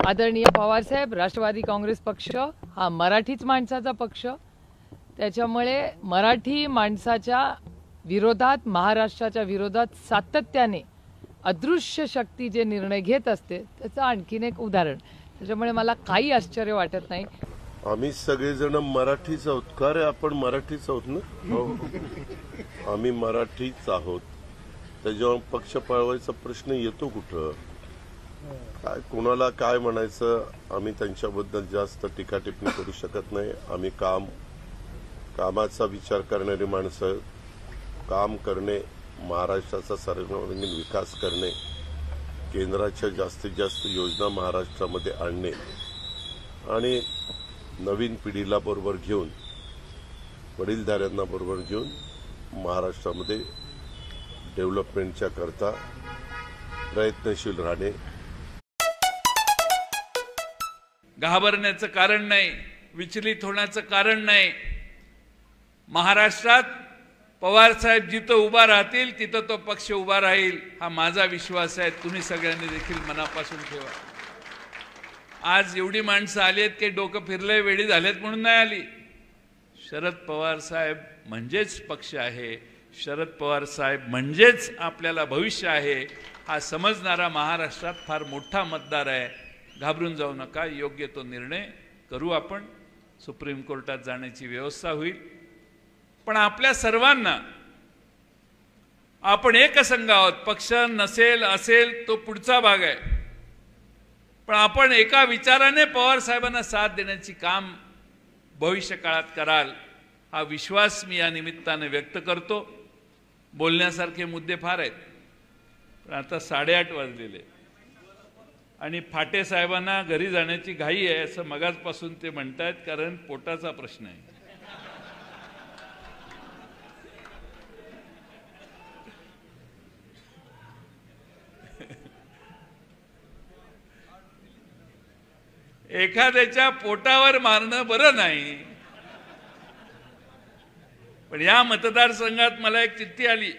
आदरणीय पवारसाहेब, राष्ट्रवादी काँग्रेस पक्ष हा मराठीच माणसाचा पक्ष, त्याच्यामुळे मराठी माणसाच्या विरोधात, महाराष्ट्राच्या विरोधात सातत्याने अदृश्य शक्ती जे निर्णय घेत असते त्याचं आणखीन एक उदाहरण. त्याच्यामुळे मला काही आश्चर्य वाटत नाही. आम्ही सगळेजण मराठीच आहोत का रे? आपण मराठीच आहोत ना? हो, आम्ही मराठीच आहोत. त्याच्यावर पक्ष पळवायचा प्रश्न येतो कुठं? काय कोणाला काय म्हणायचं? आम्ही त्यांच्याबद्दल जास्त टीका टिप्पणी करू शकत नाही. आम्ही कामाचा विचार करणारी माणसं, काम करणे, महाराष्ट्राचा सर्वांगीण विकास करणे, केंद्राच्या जास्तीत जास्त योजना महाराष्ट्रामध्ये आणणे आणि नवीन पिढीला बरोबर घेऊन, वडीलधाऱ्यांना बरोबर घेऊन महाराष्ट्रामध्ये डेव्हलपमेंटच्या करता प्रयत्नशील राहणे. घाबरण्याचं कारण नाही, विचलित होण्याचं कारण नाही. महाराष्ट्रात पवारसाहेब जिथं उभा राहतील तिथं तो पक्ष उभा राहील, हा माझा विश्वास आहे. तुम्ही सगळ्यांनी देखील मनापासून ठेवा. आज एवढी माणसं आली आहेत की डोकं फिरलंय, वेळी झालेत म्हणून नाही आली. शरद पवार साहेब म्हणजेच पक्ष आहे, शरद पवार साहेब म्हणजेच आपल्याला भविष्य आहे, हा समजणारा महाराष्ट्रात फार मोठा मतदार आहे. घाबरून जाऊ नका, योग्य तो निर्णय करू आपण. सुप्रीम कोर्टात जाण्याची व्यवस्था होईल. पण आपल्या सर्वांना, आपण एकसंघ आहोत. पक्ष नसेल असेल तो पुढचा भाग आहे, पण आपण एका विचाराने पवार साहेबांना साथ देण्याची काम भविष्य काळात कराल, हा विश्वास मी या निमित्ताने व्यक्त करतो. बोलण्यासारखे मुद्दे फार आहेत, पण आता 8:30 वाजलेले आणि फाटे साहेबांना घरी जाण्याची घाई आहे असं मगाचपासून ते म्हणतात, कारण पोटाचा प्रश्न आहे. एखाद्याच्या पोटावर मारणं बरं नाही. पण या मतदारसंघात मला एक चिठ्ठी आली.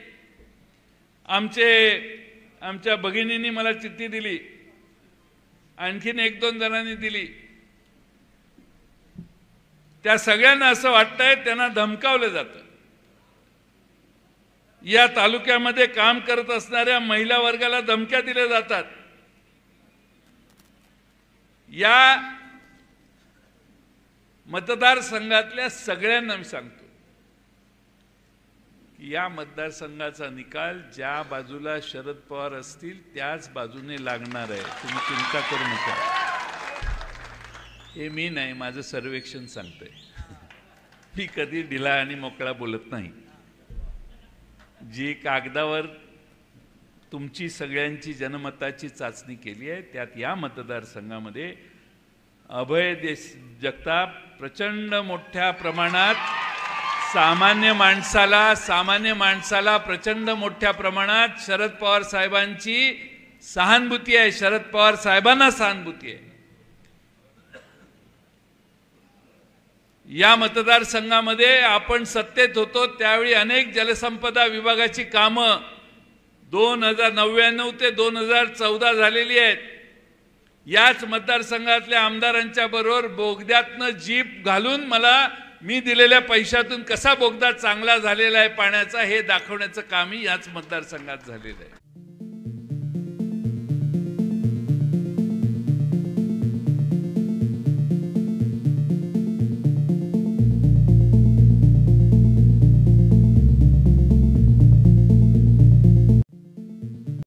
आमच्या भगिनींनी मला चिठ्ठी दिली, आणखीन 1-2 जणांनी दिली. त्या सगळ्यांना असं वाटतंय त्यांना धमकावलं जातं. या तालुक्यामध्ये काम करत असणाऱ्या महिला वर्गाला धमक्या दिल्या जातात. या मतदारसंघातल्या सगळ्यांना मी सांगतो की या मतदारसंघाचा निकाल ज्या बाजूला शरद पवार असतील त्याच बाजूने लागणार आहे. तुम्ही चिंता करू नका. हे मी नाही, माझं सर्वेक्षण सांगतंय. मी कधी ढिला आणि मोकळा बोलत नाही. जी कागदावर तुमची सगळ्यांची जनमताची चाचणी केली आहे त्यात या मतदारसंघामध्ये अभय जगताप प्रचंड मोठ्या प्रमाणात सामान्य माणसाला प्रचंड मोठ्या प्रमाणात शरद पवार साहेबांची सहानुभूती आहे. शरद पवार साहेबांना सहानुभूती आहे. या मतदारसंघामध्ये आपण सत्तेत होतो त्यावेळी अनेक जलसंपदा विभागाची कामं 2099 ते 2014 झालेली आहेत. याच मतदारसंघातल्या आमदारांच्या बरोबर बोगद्यातनं जीप घालून मी दिलेल्या पैशातून कसा बोगदा चांगला झालेला आहे पाण्याचा हे दाखवण्याचं कामही याच मतदारसंघात झालेलं आहे.